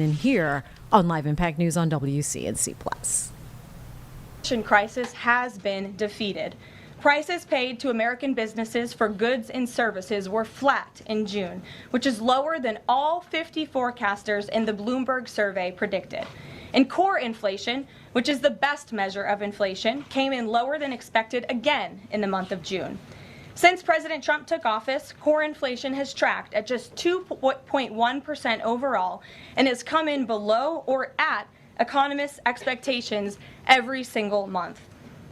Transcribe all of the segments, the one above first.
In here on Live Impact News on WCNC+. Crisis has been defeated. Prices paid to American businesses for goods and services were flat in June, which is lower than all 50 forecasters in the Bloomberg survey predicted. And core inflation, which is the best measure of inflation, came in lower than expected again in the month of June. Since President Trump took office, core inflation has tracked at just 2.1% overall and has come in below or at economists' expectations every single month.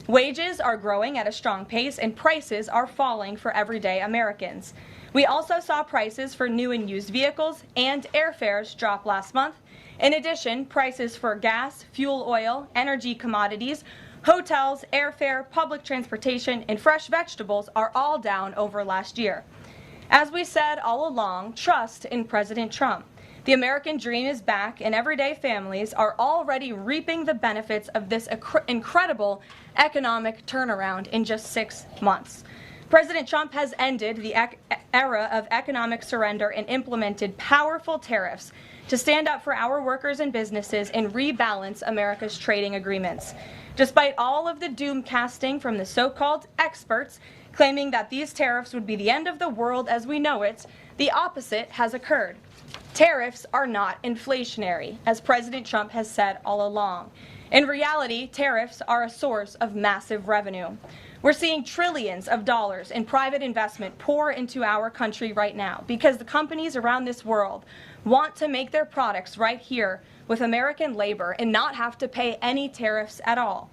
Wages are growing at a strong pace and prices are falling for everyday Americans. We also saw prices for new and used vehicles and airfares drop last month. In addition, prices for gas, fuel oil, energy commodities, hotels, airfare, public transportation, and fresh vegetables are all down over last year. As we said all along, trust in President Trump. The American dream is back, and everyday families are already reaping the benefits of this incredible economic turnaround in just 6 months. President Trump has ended the era of economic surrender and implemented powerful tariffs to stand up for our workers and businesses and rebalance America's trading agreements. Despite all of the doom casting from the so-called experts claiming that these tariffs would be the end of the world as we know it, the opposite has occurred. Tariffs are not inflationary, as President Trump has said all along. In reality, tariffs are a source of massive revenue. We're seeing trillions of dollars in private investment pour into our country right now because the companies around this world want to make their products right here with American labor and not have to pay any tariffs at all.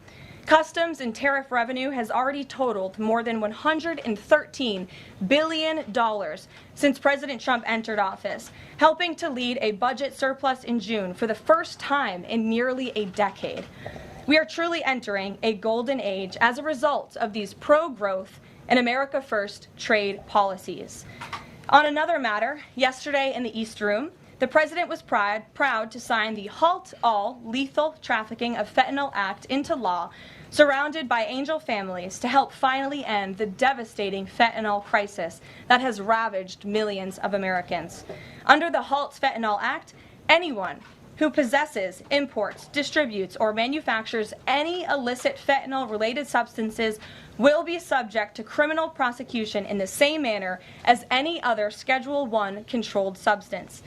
Customs and tariff revenue has already totaled more than $113 billion since President Trump entered office, helping to lead a budget surplus in June for the first time in nearly a decade. We are truly entering a golden age as a result of these pro-growth and America First trade policies. On another matter, yesterday in the East Room, the President was proud to sign the Halt All Lethal Trafficking of Fentanyl Act into law, surrounded by angel families to help finally end the devastating fentanyl crisis that has ravaged millions of Americans. Under the Halt Fentanyl Act, anyone who possesses, imports, distributes, or manufactures any illicit fentanyl-related substances will be subject to criminal prosecution in the same manner as any other Schedule I controlled substance.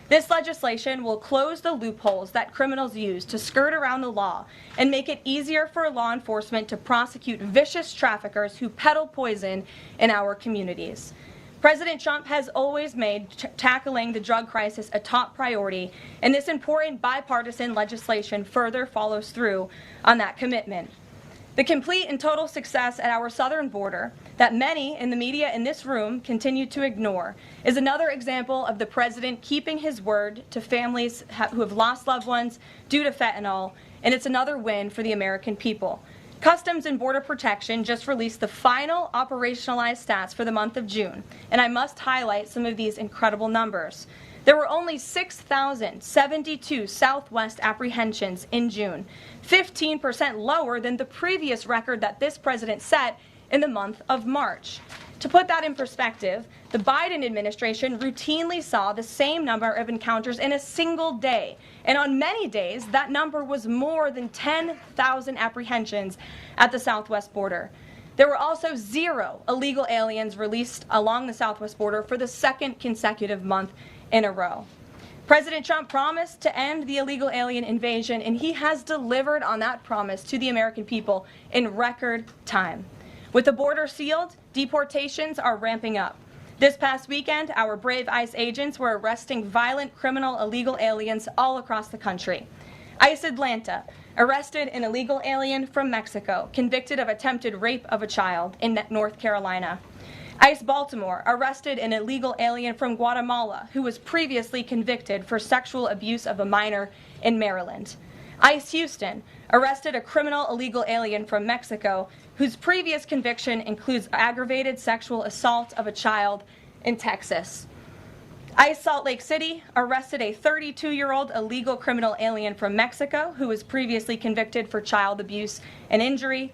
This legislation will close the loopholes that criminals use to skirt around the law and make it easier for law enforcement to prosecute vicious traffickers who peddle poison in our communities. President Trump has always made tackling the drug crisis a top priority, and this important bipartisan legislation further follows through on that commitment. The complete and total success at our southern border that many in the media in this room continue to ignore is another example of the president keeping his word to families who have lost loved ones due to fentanyl, and it's another win for the American people. Customs and Border Protection just released the final operationalized stats for the month of June, and I must highlight some of these incredible numbers. There were only 6,072 Southwest apprehensions in June, 15% lower than the previous record that this president set in the month of March. To put that in perspective, the Biden administration routinely saw the same number of encounters in a single day, and on many days that number was more than 10,000 apprehensions at the Southwest border. There were also 0 illegal aliens released along the Southwest border for the second consecutive month in a row. President Trump promised to end the illegal alien invasion, and he has delivered on that promise to the American people in record time. With the border sealed, deportations are ramping up. This past weekend, our brave ICE agents were arresting violent criminal illegal aliens all across the country. ICE Atlanta arrested an illegal alien from Mexico, convicted of attempted rape of a child in North Carolina. ICE Baltimore arrested an illegal alien from Guatemala who was previously convicted for sexual abuse of a minor in Maryland. ICE Houston arrested a criminal illegal alien from Mexico whose previous conviction includes aggravated sexual assault of a child in Texas. ICE Salt Lake City arrested a 32-year-old illegal criminal alien from Mexico who was previously convicted for child abuse and injury.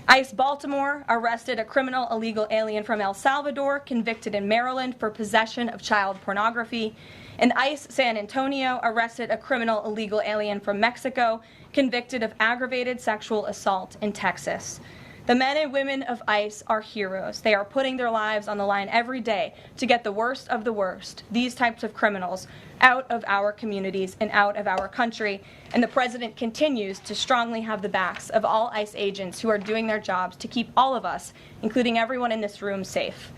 ICE Baltimore arrested a criminal illegal alien from El Salvador convicted in Maryland for possession of child pornography. And ICE San Antonio arrested a criminal illegal alien from Mexico convicted of aggravated sexual assault in Texas. The men and women of ICE are heroes. They are putting their lives on the line every day to get the worst of the worst, these types of criminals, out of our communities and out of our country. And the President continues to strongly have the backs of all ICE agents who are doing their jobs to keep all of us, including everyone in this room, safe.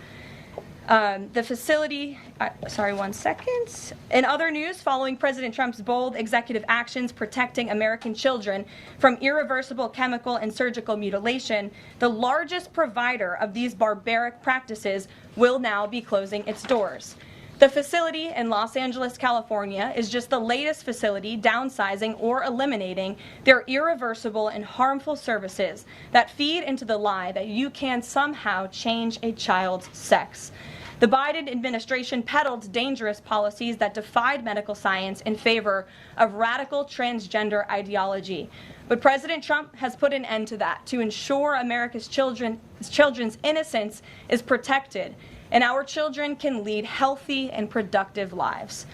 The facility, one second. In other news, following President Trump's bold executive actions protecting American children from irreversible chemical and surgical mutilation, the largest provider of these barbaric practices will now be closing its doors. The facility in Los Angeles, California, is just the latest facility downsizing or eliminating their irreversible and harmful services that feed into the lie that you can somehow change a child's sex. The Biden administration peddled dangerous policies that defied medical science in favor of radical transgender ideology. But President Trump has put an end to that to ensure America's children's innocence is protected and our children can lead healthy and productive lives.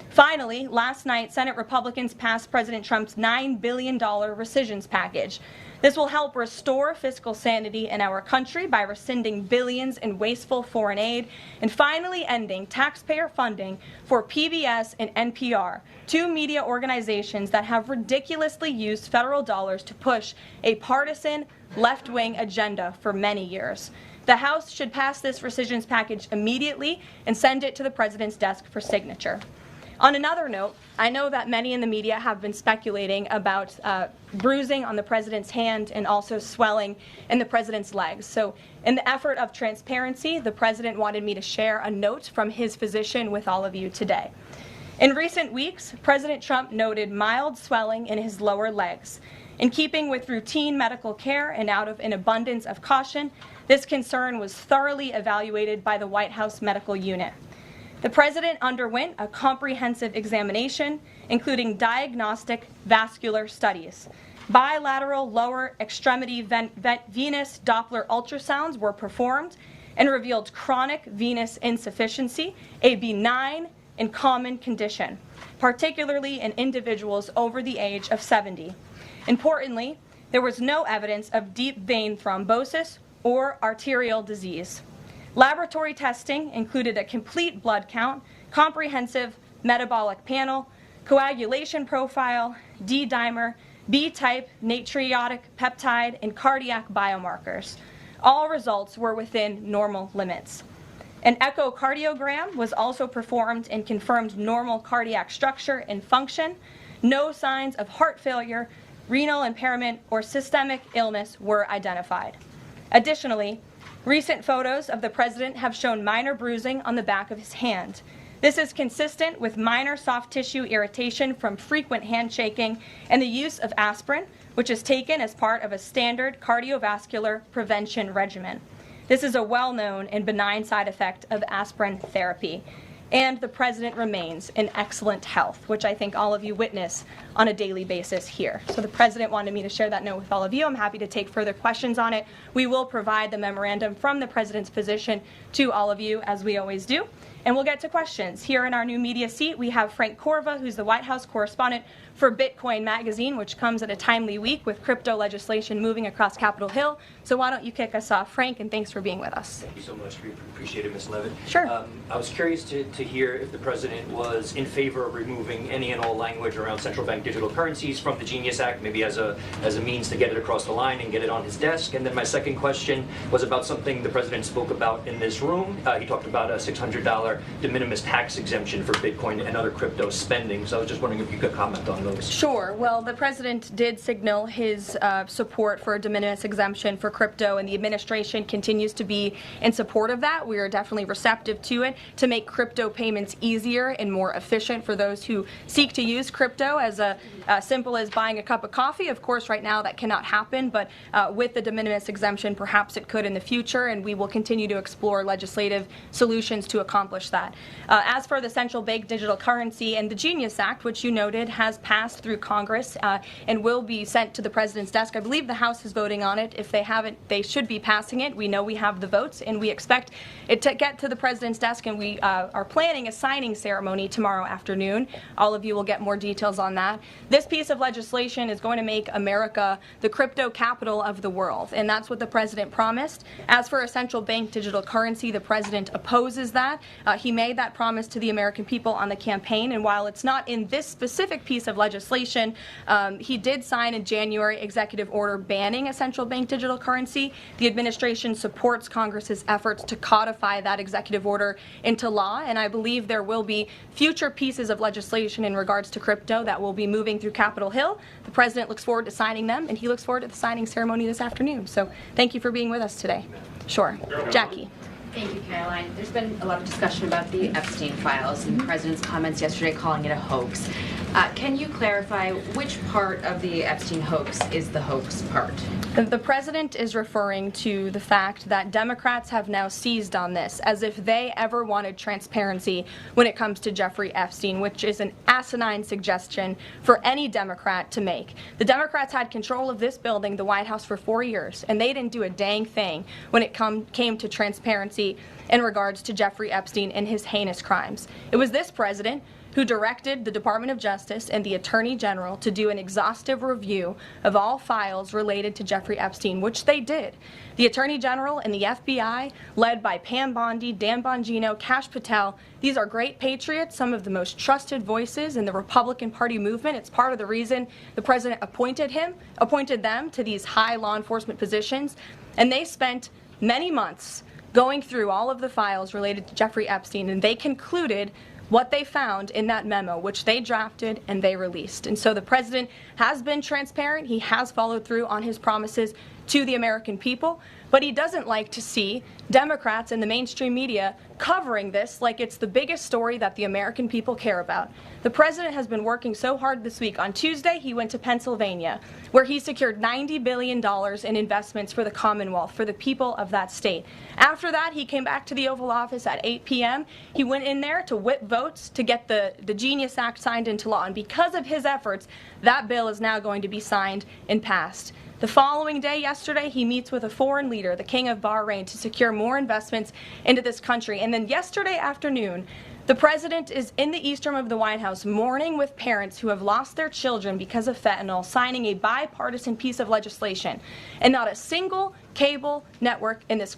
Finally, last night, Senate Republicans passed President Trump's $9 billion Recisions package. This will help restore fiscal sanity in our country by rescinding billions in wasteful foreign aid and finally ending taxpayer funding for PBS and NPR, two media organizations that have ridiculously used federal dollars to push a partisan left-wing agenda for many years. The House should pass this rescissions package immediately and send it to the President's desk for signature. On another note, I know that many in the media have been speculating about bruising on the President's hand and also swelling in the President's legs. So in the effort of transparency, the President wanted me to share a note from his physician with all of you today. In recent weeks, President Trump noted mild swelling in his lower legs. In keeping with routine medical care and out of an abundance of caution, this concern was thoroughly evaluated by the White House medical unit. The President underwent a comprehensive examination, including diagnostic vascular studies. Bilateral lower extremity venous Doppler ultrasounds were performed and revealed chronic venous insufficiency, a benign and common condition, particularly in individuals over the age of 70. Importantly, there was no evidence of deep vein thrombosis or arterial disease. Laboratory testing included a complete blood count, comprehensive metabolic panel, coagulation profile, D-dimer, B-type natriuretic peptide, and cardiac biomarkers. All results were within normal limits. An echocardiogram was also performed and confirmed normal cardiac structure and function. No signs of heart failure, renal impairment, or systemic illness were identified. Additionally, recent photos of the President have shown minor bruising on the back of his hand. This is consistent with minor soft tissue irritation from frequent handshaking and the use of aspirin, which is taken as part of a standard cardiovascular prevention regimen. This is a well-known and benign side effect of aspirin therapy. And the President remains in excellent health, which I think all of you witness on a daily basis here. So the President wanted me to share that note with all of you. I'm happy to take further questions on it. We will provide the memorandum from the President's physician to all of you, as we always do. And we'll get to questions. Here in our new media seat, we have Frank Corva, who's the White House correspondent for Bitcoin Magazine, which comes at a timely week with crypto legislation moving across Capitol Hill. So why don't you kick us off, Frank, and thanks for being with us. Thank you so much. We appreciate it, Ms. Leavitt. Sure. I was curious to hear if the President was in favor of removing any and all language around central bank digital currencies from the Genius Act, maybe as a means to get it across the line and get it on his desk. And then my second question was about something the President spoke about in this room. He talked about a $600 de minimis tax exemption for Bitcoin and other crypto spending. So I was just wondering if you could comment on those. Sure. Well, the President did signal his support for a de minimis exemption for crypto, and the administration continues to be in support of that. We are definitely receptive to it to make crypto payments easier and more efficient for those who seek to use crypto as simple as buying a cup of coffee. Of course, right now that cannot happen, but with the de minimis exemption, perhaps it could in the future, and we will continue to explore legislative solutions to accomplish accomplish that. As for the central bank digital currency and the Genius Act, which you noted has passed through Congress and will be sent to the president's desk. I believe the House is voting on it. If they haven't, they should be passing it. We know we have the votes, and we expect it to get to the president's desk, and we are planning a signing ceremony tomorrow afternoon. All of you will get more details on that. This piece of legislation is going to make America the crypto capital of the world, and that's what the president promised. As for a central bank digital currency, the president opposes that. He made that promise to the American people on the campaign, and while it's not in this specific piece of legislation, he did sign a January executive order banning a central bank digital currency. The administration supports Congress's efforts to codify that executive order into law, and I believe there will be future pieces of legislation in regards to crypto that will be moving through Capitol Hill. The president looks forward to signing them, and he looks forward to the signing ceremony this afternoon. So thank you for being with us today. Sure. Jackie. Thank you, Caroline. There's been a lot of discussion about the Epstein files and the president's comments yesterday calling it a hoax. Can you clarify which part of the Epstein hoax is the hoax part? The president is referring to the fact that Democrats have now seized on this as if they ever wanted transparency when it comes to Jeffrey Epstein, which is an asinine suggestion for any Democrat to make. The Democrats had control of this building, the White House, for 4 years, and they didn't do a dang thing when it came to transparency in regards to Jeffrey Epstein and his heinous crimes. It was this president who directed the Department of Justice and the Attorney General to do an exhaustive review of all files related to Jeffrey Epstein, which they did. The Attorney General and the FBI, led by Pam Bondi, Dan Bongino, Kash Patel, these are great patriots, some of the most trusted voices in the Republican Party movement. It's part of the reason the president appointed them to these high law enforcement positions, and they spent many months going through all of the files related to Jeffrey Epstein, and they concluded what they found in that memo, which they drafted and they released. And so the president has been transparent. He has followed through on his promises to the American people, but he doesn't like to see Democrats and the mainstream media covering this like it's the biggest story that the American people care about. The president has been working so hard this week. On Tuesday, he went to Pennsylvania, where he secured $90 billion in investments for the Commonwealth, for the people of that state. After that, he came back to the Oval Office at 8 p.m. He went in there to whip votes to get the Genius Act signed into law, and because of his efforts, that bill is now going to be signed and passed. The following day, yesterday, he meets with a foreign leader, the King of Bahrain, to secure more investments into this country. And then yesterday afternoon, the president is in the East Room of the White House mourning with parents who have lost their children because of fentanyl, signing a bipartisan piece of legislation. And not a single cable network in this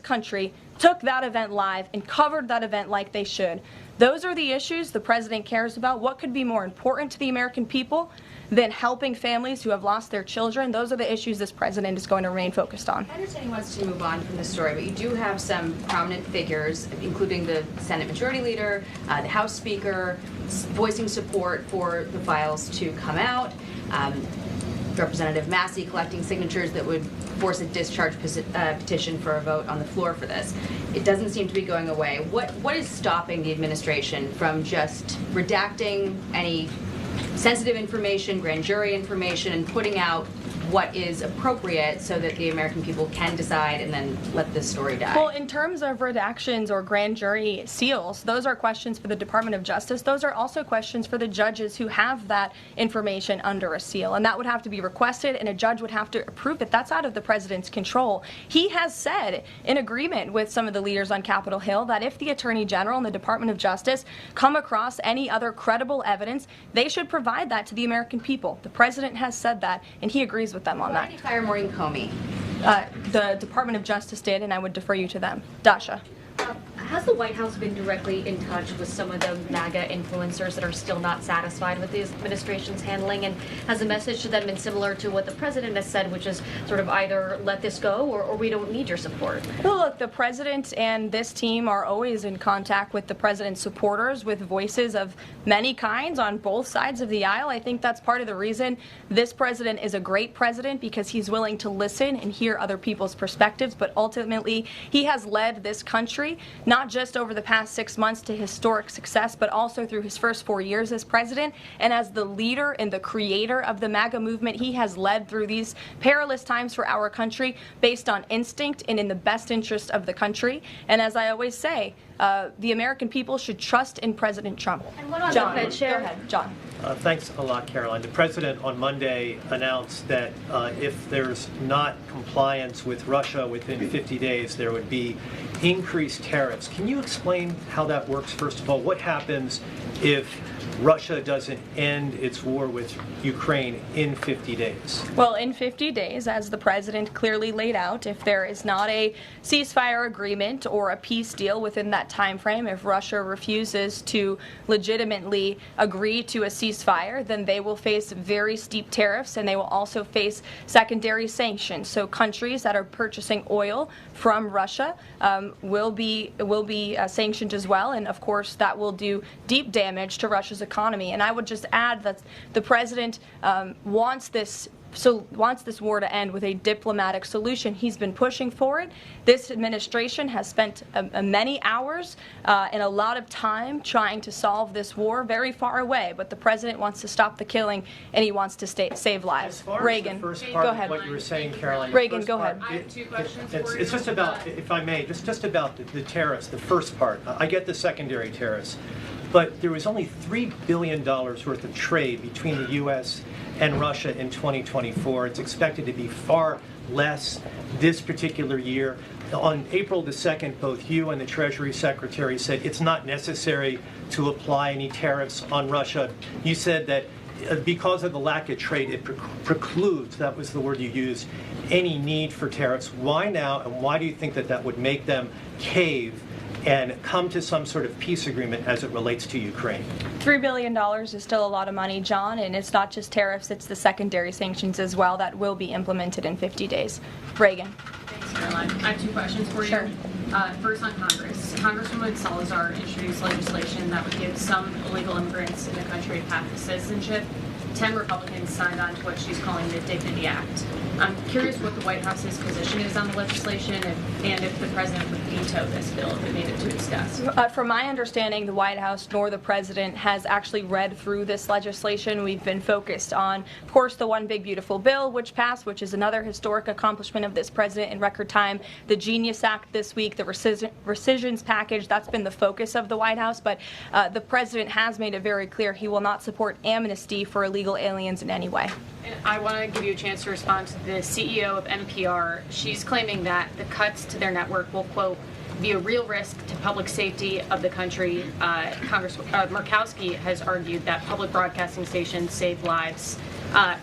country took that event live and covered that event like they should. Those are the issues the president cares about. What could be more important to the American people than helping families who have lost their children? Those are the issues this president is going to remain focused on. I understand he wants to move on from the story, but you do have some prominent figures, including the Senate Majority Leader, the House Speaker, voicing support for the files to come out. Representative Massey collecting signatures that would force a discharge petition for a vote on the floor for this. It doesn't seem to be going away. What is stopping the administration from just redacting any sensitive information, grand jury information, and putting out what is appropriate so that the American people can decide and then let this story die? Well, in terms of redactions or grand jury seals, those are questions for the Department of Justice. Those are also questions for the judges who have that information under a seal, and that would have to be requested, and a judge would have to approve it. That's out of the president's control. He has said, in agreement with some of the leaders on Capitol Hill, that if the Attorney General and the Department of Justice come across any other credible evidence, they should provide that to the American people. The president has said that, and he agrees with them on that. Why did you fire Maureen Comey? The Department of Justice did, and I would defer you to them. Dasha. Has the White House been directly in touch with some of the NAGA influencers that are still not satisfied with the administration's handling? And has the message to them been similar to what the president has said, which is sort of either let this go or we don't need your support? Well, look, the president and this team are always in contact with the president's supporters, with voices of many kinds on both sides of the aisle. I think that's part of the reason this president is a great president, because he's willing to listen and hear other people's perspectives. But ultimately, he has led this country, not just over the past 6 months, to historic success, but also through his first 4 years as president. And as the leader and the creator of the MAGA movement, he has led through these perilous times for our country based on instinct and in the best interest of the country. And as I always say, the American people should trust in President Trump. And what on John, the Fed chair? go ahead, John. Thanks a lot, Caroline. The president on Monday announced that if there's not compliance with Russia within 50 days, there would be increased tariffs. Can you explain how that works, first of all? What happens if Russia doesn't end its war with Ukraine in 50 days? Well, in 50 days, as the president clearly laid out, if there is not a ceasefire agreement or a peace deal within that time frame, if Russia refuses to legitimately agree to a ceasefire, then they will face very steep tariffs, and they will also face secondary sanctions. So countries that are purchasing oil from Russia will be sanctioned as well, and of course that will do deep damage to Russia's economy. And I would just add that the president wants this war to end with a diplomatic solution. He's been pushing for it. This administration has spent many hours and a lot of time trying to solve this war very far away, but the president wants to stop the killing and he wants to save lives. As far Reagan, as the first part go of ahead. what you were saying, Caroline. Reagan, go ahead. I have two questions for you. It's just about, if I may, just about the tariffs, the first part. I get the secondary tariffs, but there was only $3 billion worth of trade between the U.S. and Russia in 2024. It's expected to be far less this particular year. On April the 2nd, both you and the Treasury Secretary said it's not necessary to apply any tariffs on Russia. You said that because of the lack of trade, it precludes, that was the word you used, any need for tariffs. Why now, and why do you think that that would make them cave and come to some sort of peace agreement as it relates to Ukraine? $3 billion is still a lot of money, John, and it's not just tariffs, it's the secondary sanctions as well that will be implemented in 50 days. Reagan. Thanks, Caroline. I have two questions for you. Sure. First on Congress. Congresswoman Salazar introduced legislation that would give some illegal immigrants in the country a path to citizenship. 10 Republicans signed on to what she's calling the Dignity Act. I'm curious what the White House's position is on the legislation and if the president would veto this bill if it made it to its desk. From my understanding, the White House nor the president has actually read through this legislation. We've been focused on, of course, the One Big Beautiful Bill, which passed, which is another historic accomplishment of this president in record time, the Genius Act this week, the Recisions package. That's been the focus of the White House, but the president has made it very clear he will not support amnesty for illegal aliens in any way. And I want to give you a chance to respond to the CEO of NPR. She's claiming that the cuts to their network will, quote, be a real risk to public safety of the country. Murkowski has argued that public broadcasting stations save lives.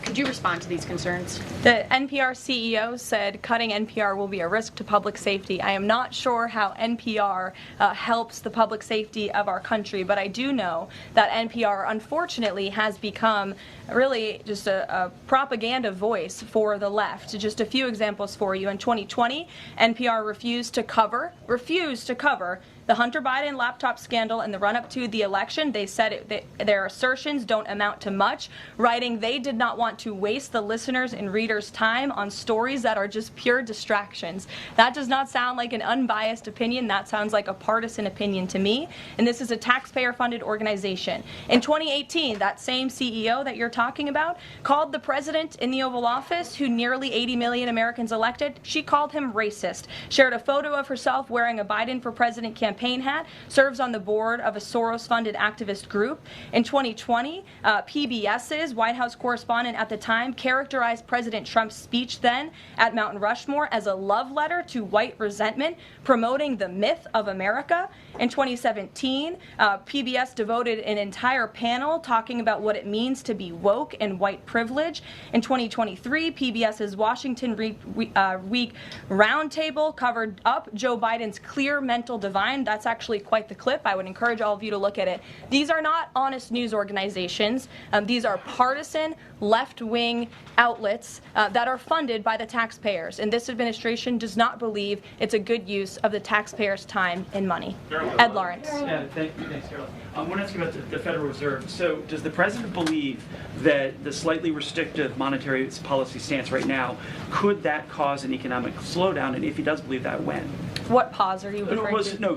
Could you respond to these concerns? The NPR CEO said cutting NPR will be a risk to public safety. I am not sure how NPR helps the public safety of our country, but I do know that NPR, unfortunately, has become really just a propaganda voice for the left. Just a few examples for you. In 2020, NPR refused to cover the Hunter Biden laptop scandal in the run-up to the election. They said their assertions don't amount to much, writing they did not want to waste the listeners' and readers' time on stories that are just pure distractions. That does not sound like an unbiased opinion. That sounds like a partisan opinion to me. And this is a taxpayer-funded organization. In 2018, that same CEO that you're talking about called the president in the Oval Office, who nearly 80 million Americans elected, she called him racist, shared a photo of herself wearing a Biden for President campaign hat, serves on the board of a Soros-funded activist group. In 2020, PBS's White House correspondent at the time characterized President Trump's speech then at Mount Rushmore as a love letter to white resentment, promoting the myth of America. In 2017, PBS devoted an entire panel talking about what it means to be woke and white privilege. In 2023, PBS's Washington Week roundtable covered up Joe Biden's clear mental divide. That's actually quite the clip. I would encourage all of you to look at it. These are not honest news organizations. These are partisan, left-wing outlets that are funded by the taxpayers. And this administration does not believe it's a good use of the taxpayers' time and money. Ed Lawrence. Yeah, thanks, Carol. I want to ask you about the Federal Reserve. So does the president believe that the slightly restrictive monetary policy stance right now, could that cause an economic slowdown? And if he does believe that, when? What pause are you referring to? No,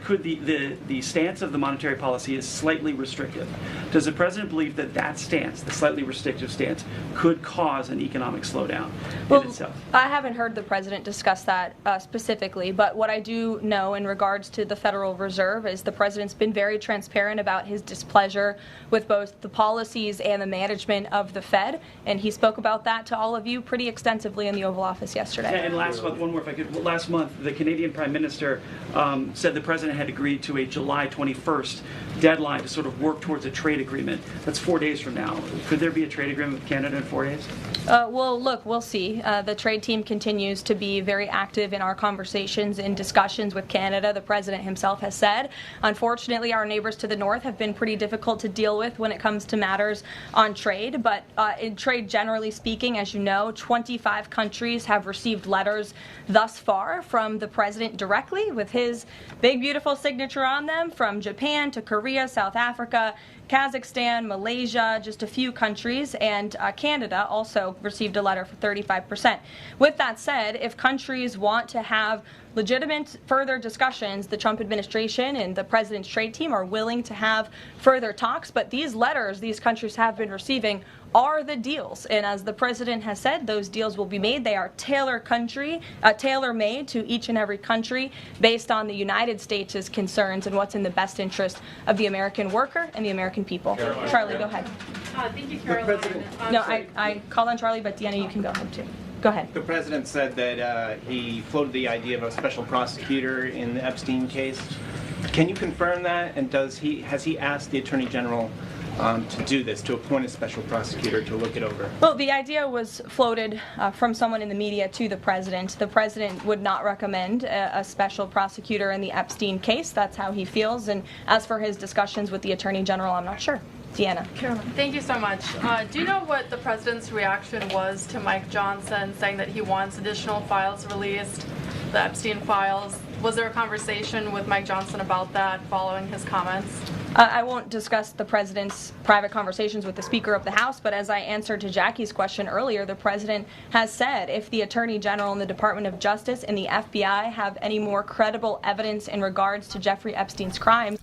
could the stance of the monetary policy is slightly restrictive. Does the president believe that that stance, the slightly restrictive stance, could cause an economic slowdown in itself? I haven't heard the president discuss that specifically, but what I do know in regards to the Federal Reserve is the president's been very transparent about his displeasure with both the policies and the management of the Fed, and he spoke about that to all of you pretty extensively in the Oval Office yesterday. Yeah, and last month, one more if I could. Last month, the Canadian Prime Minister said the president had agreed to a July 21st deadline to sort of work towards a trade agreement. That's 4 days from now. Could there be a trade agreement with Canada in 4 days? Well, look, we'll see. The trade team continues to be very active in our conversations and discussions with Canada. The president himself has said, unfortunately, our neighbors to the north have been pretty difficult to deal with when it comes to matters on trade. But in trade, generally speaking, as you know, 25 countries have received letters thus far from the president directly with his big, beautiful signature on them, from Japan to Korea, South Africa, Kazakhstan, Malaysia, just a few countries, and Canada also received a letter for 35%. With that said, if countries want to have legitimate further discussions, the Trump administration and the president's trade team are willing to have further talks, but these letters these countries have been receiving are the deals. And as the president has said, those deals will be made. They are tailor-made to each and every country based on the United States' concerns and what's in the best interest of the American worker and the American people. Charlie, go ahead. Thank you, Caroline. No, I called on Charlie, but Deanna, you can go ahead too. Go ahead. The president said that he floated the idea of a special prosecutor in the Epstein case. Can you confirm that? And has he asked the Attorney General to do this, to appoint a special prosecutor to look it over? Well, the idea was floated from someone in the media to the president. The president would not recommend a special prosecutor in the Epstein case. That's how he feels. And as for his discussions with the Attorney General, I'm not sure. Deanna. Caroline. Thank you so much. Do you know what the president's reaction was to Mike Johnson saying that he wants additional files released, the Epstein files? Was there a conversation with Mike Johnson about that following his comments? I won't discuss the president's private conversations with the Speaker of the House, but as I answered to Jackie's question earlier, the president has said if the Attorney General and the Department of Justice and the FBI have any more credible evidence in regards to Jeffrey Epstein's crimes,